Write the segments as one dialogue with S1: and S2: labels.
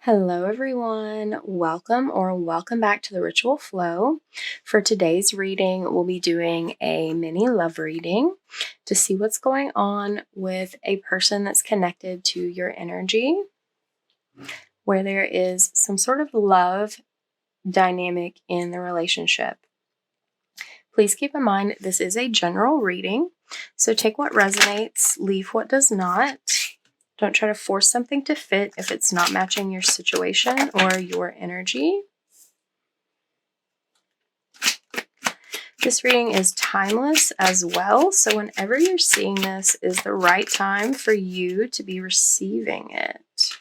S1: Hello, everyone. Welcome back to the Ritual Flow. For today's reading, we'll be doing a mini love reading to see what's going on with a person that's connected to your energy, where there is some sort of love dynamic in the relationship. Please keep in mind this is a general reading, so take what resonates, leave what does not. Don't try to force something to fit if it's not matching your situation or your energy. This reading is timeless as well, so whenever you're seeing this is the right time for you to be receiving it.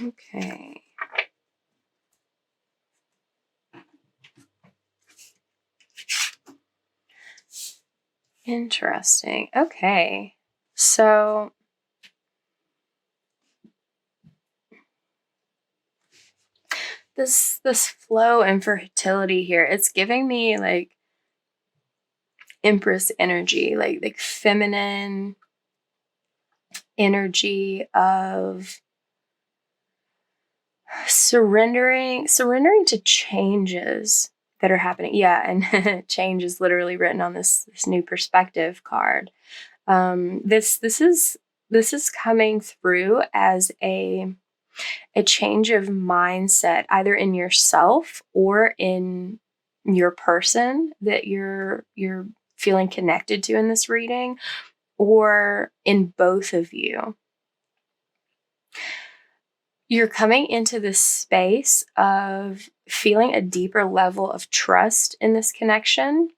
S1: Okay. Interesting. Okay. So this flow and fertility here, it's giving me like Empress energy, like feminine energy of surrendering to changes that are happening. Yeah, and change is literally written on this new perspective card. This is coming through as a change of mindset, either in yourself or in your person that you're feeling connected to in this reading, or in both of you. You're coming into this space of feeling a deeper level of trust in this connection,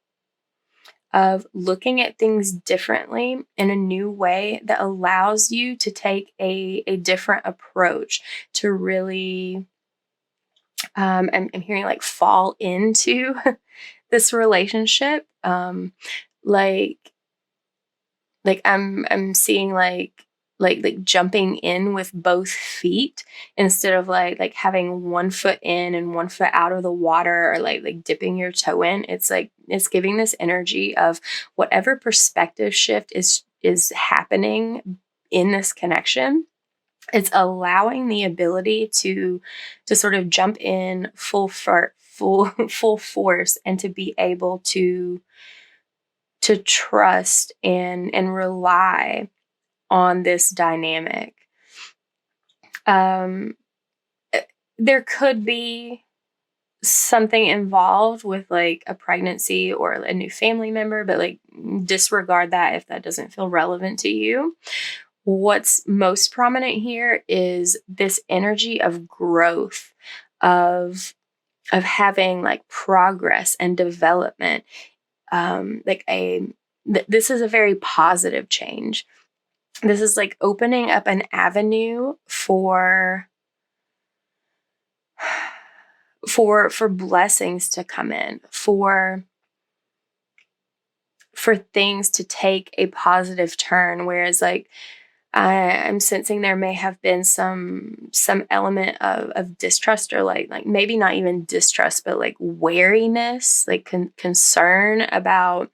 S1: of looking at things differently in a new way that allows you to take a different approach to really, I'm hearing like fall into this relationship. Like I'm seeing like jumping in with both feet instead of like having one foot in and one foot out of the water, or like dipping your toe in. It's like it's giving this energy of whatever perspective shift is happening in this connection. It's allowing the ability to sort of jump in full force, and to be able to trust and rely on this dynamic. There could be something involved with like a pregnancy or a new family member, but like disregard that if that doesn't feel relevant to you. What's most prominent here is this energy of growth, of having like progress and development. This is a very positive change. This is like opening up an avenue for blessings to come in, for things to take a positive turn. Whereas like I'm sensing there may have been some element of distrust, or like maybe not even distrust, but like wariness, like concern about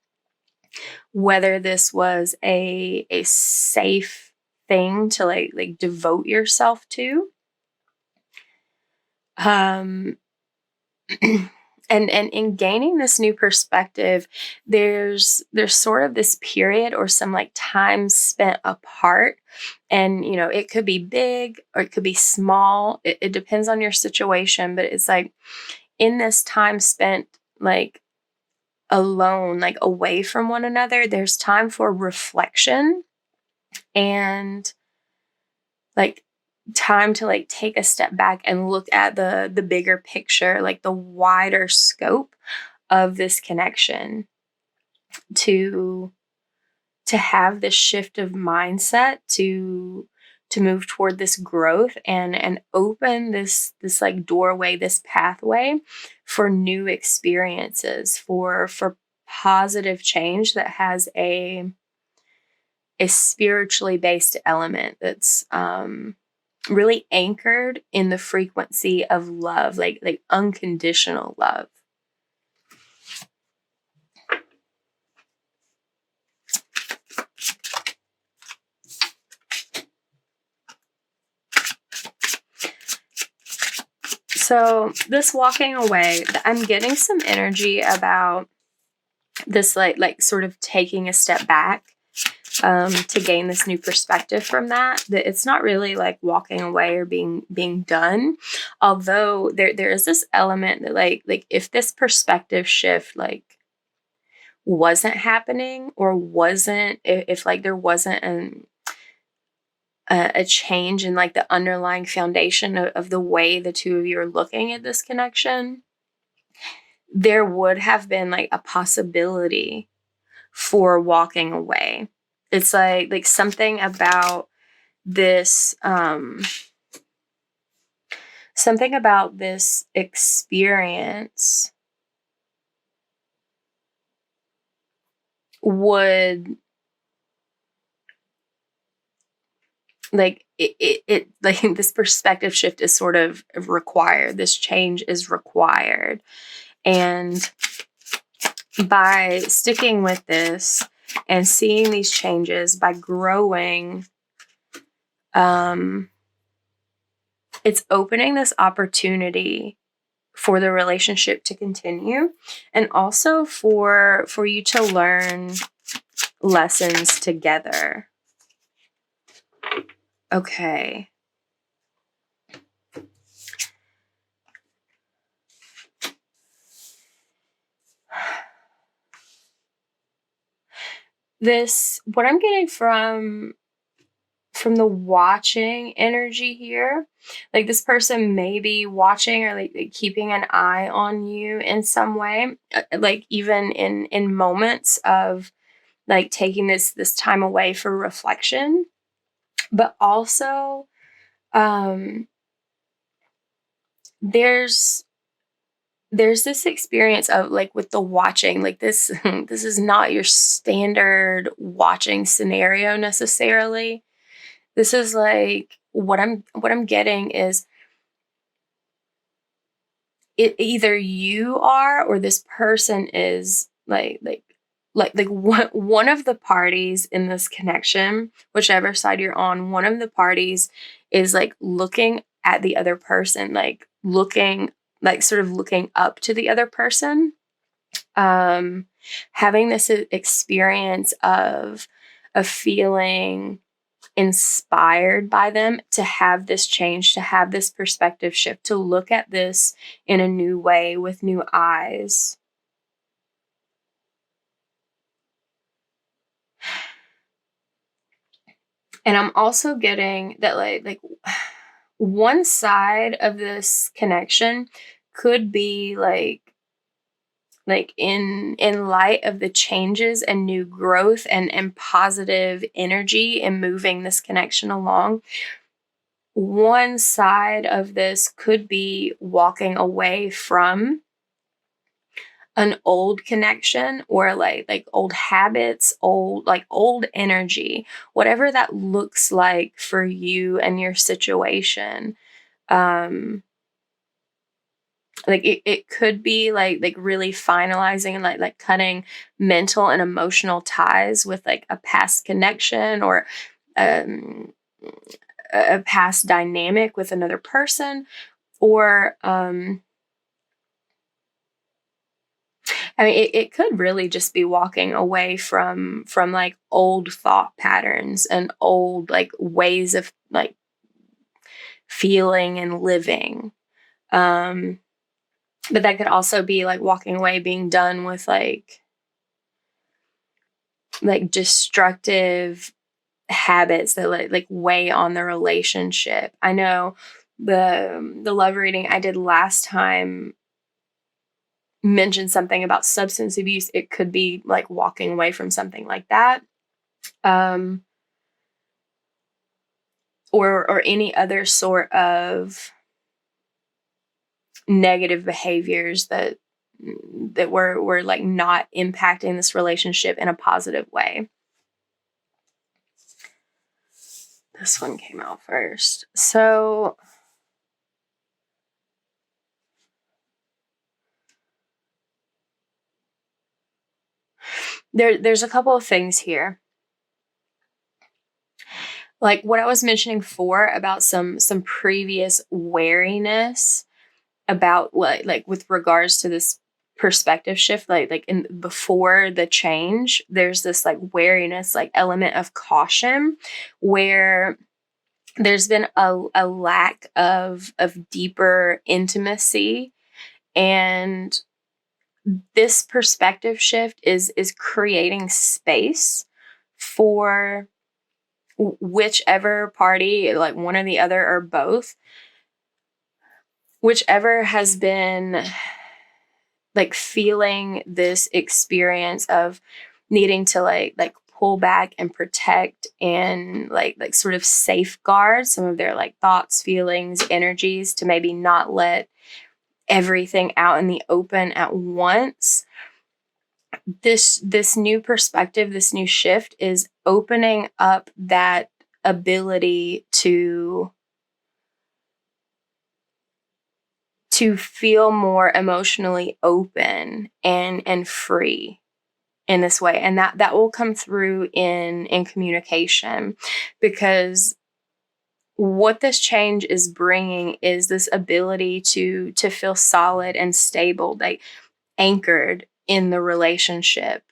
S1: whether this was a safe thing to like devote yourself to. And in gaining this new perspective, there's sort of this period or some like time spent apart, and it could be big or it could be small. It depends on your situation, but it's like in this time spent like alone, like away from one another, there's time for reflection and like time to like take a step back and look at the bigger picture, like the wider scope of this connection, to have this shift of mindset, to move toward this growth and open this like doorway, this pathway for new experiences, for positive change that has a spiritually based element that's really anchored in the frequency of love, like unconditional love. So this walking away, I'm getting some energy about this, like sort of taking a step back to gain this new perspective from that it's not really like walking away or being done, although there is this element that like if this perspective shift like wasn't happening, or wasn't, if like there wasn't a change in like the underlying foundation of the way the two of you are looking at this connection, there would have been like a possibility for walking away. It's like something about this something about this experience would like it like this perspective shift is sort of required. This change is required. And by sticking with this and seeing these changes, by growing, it's opening this opportunity for the relationship to continue, and also for you to learn lessons together. Okay. What I'm getting from the watching energy here, like this person may be watching or like keeping an eye on you in some way, like even in moments of like taking this time away for reflection, but also there's this experience of like with the watching, like this this is not your standard watching scenario necessarily. This is like what I'm getting is it either you are or this person is like one of the parties in this connection, whichever side you're on, one of the parties is like looking at the other person, like looking like sort of looking up to the other person, having this experience of feeling inspired by them to have this change, to have this perspective shift, to look at this in a new way with new eyes. And I'm also getting that like one side of this connection could be like in light of the changes and new growth and positive energy in moving this connection along, one side of this could be walking away from an old connection, or like old habits, old energy, whatever that looks like for you and your situation. Like it could be like really finalizing and like cutting mental and emotional ties with like a past connection, or a past dynamic with another person, or I mean, it could really just be walking away from like old thought patterns and old like ways of like feeling and living. But that could also be like walking away, being done with like destructive habits that like weigh on the relationship. I know the love reading I did last time mentioned something about substance abuse. It could be like walking away from something like that, or any other sort of negative behaviors that were like not impacting this relationship in a positive way. This one came out first. So there's a couple of things here. Like what I was mentioning before about some previous wariness, about what, like with regards to this perspective shift, like in before the change, there's this like wariness, like element of caution, where there's been a lack of deeper intimacy, and this perspective shift is creating space for whichever party, like one or the other or both, whichever has been like feeling this experience of needing to like pull back and protect and like sort of safeguard some of their like thoughts, feelings, energies, to maybe not let everything out in the open at once. This new perspective, this new shift is opening up that ability to feel more emotionally open and free in this way. And that will come through in communication, because what this change is bringing is this ability to feel solid and stable, like anchored in the relationship.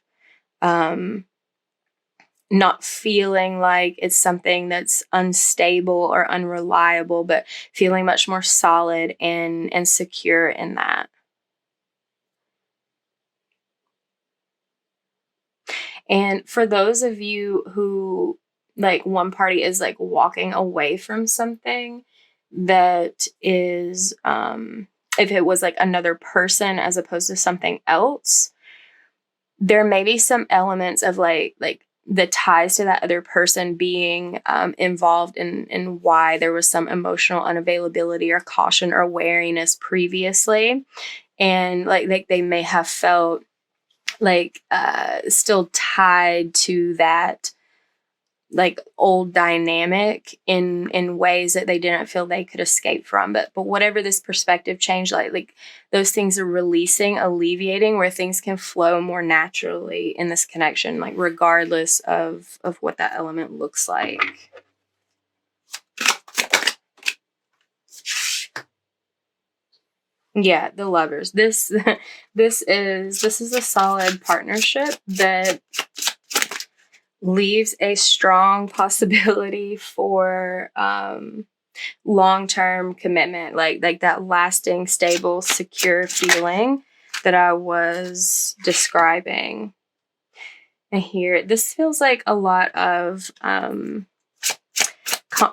S1: Not feeling like it's something that's unstable or unreliable, but feeling much more solid and secure in that. And for those of you who, like, one party is like walking away from something that is, if it was like another person as opposed to something else, there may be some elements of like the ties to that other person being involved in why there was some emotional unavailability or caution or wariness previously. And like they may have felt like still tied to that like old dynamic in ways that they didn't feel they could escape from. But whatever this perspective change, like those things are releasing, alleviating, where things can flow more naturally in this connection, like regardless of what that element looks like. Yeah, the Lovers. This is a solid partnership that leaves a strong possibility for long-term commitment, like that lasting, stable, secure feeling that I was describing. And here, this feels like a lot of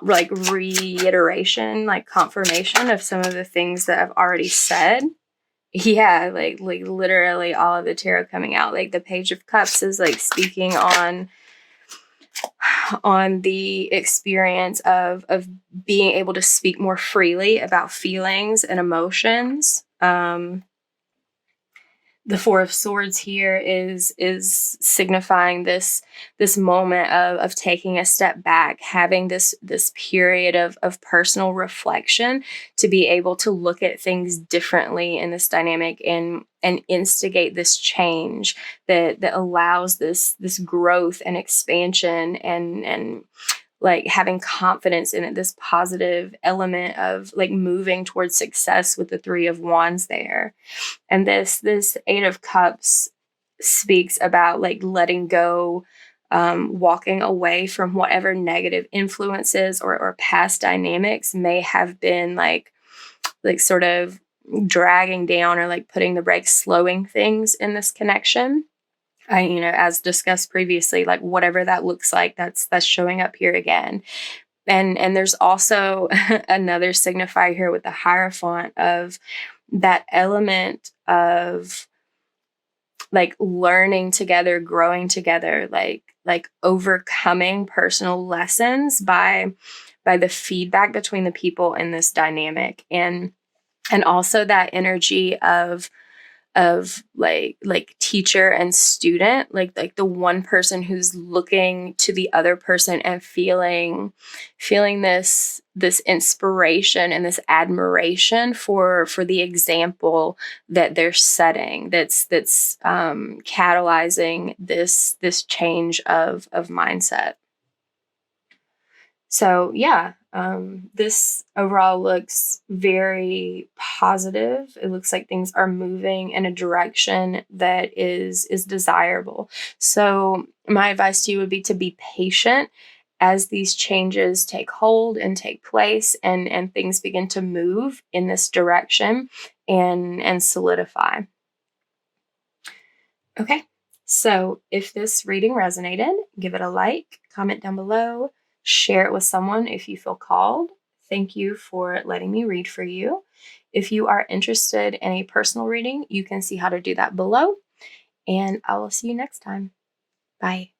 S1: like reiteration, like confirmation of some of the things that I've already said. Yeah, like literally all of the tarot coming out. Like the Page of Cups is like speaking on the experience of being able to speak more freely about feelings and emotions. The Four of Swords here is signifying this moment of taking a step back, having this period of personal reflection to be able to look at things differently in this dynamic and instigate this change that allows this growth and expansion and like having confidence in it, this positive element of like moving towards success with the Three of Wands there. And this Eight of Cups speaks about like letting go, walking away from whatever negative influences or past dynamics may have been like sort of dragging down or like putting the brakes, slowing things in this connection. As discussed previously, like whatever that looks like, that's showing up here again. And there's also another signifier here with the Hierophant of that element of like learning together, growing together, like overcoming personal lessons by the feedback between the people in this dynamic, and also that energy of like teacher and student, like the one person who's looking to the other person and feeling this inspiration and this admiration for the example that they're setting, that's catalyzing this change of mindset. So yeah, this overall looks very positive. It looks like things are moving in a direction that is desirable. So my advice to you would be to be patient as these changes take hold and take place, and things begin to move in this direction and solidify. Okay. So if this reading resonated, give it a like, comment down below, share it with someone if you feel called. Thank you for letting me read for you. If you are interested in a personal reading, you can see how to do that below. And I will see you next time. Bye.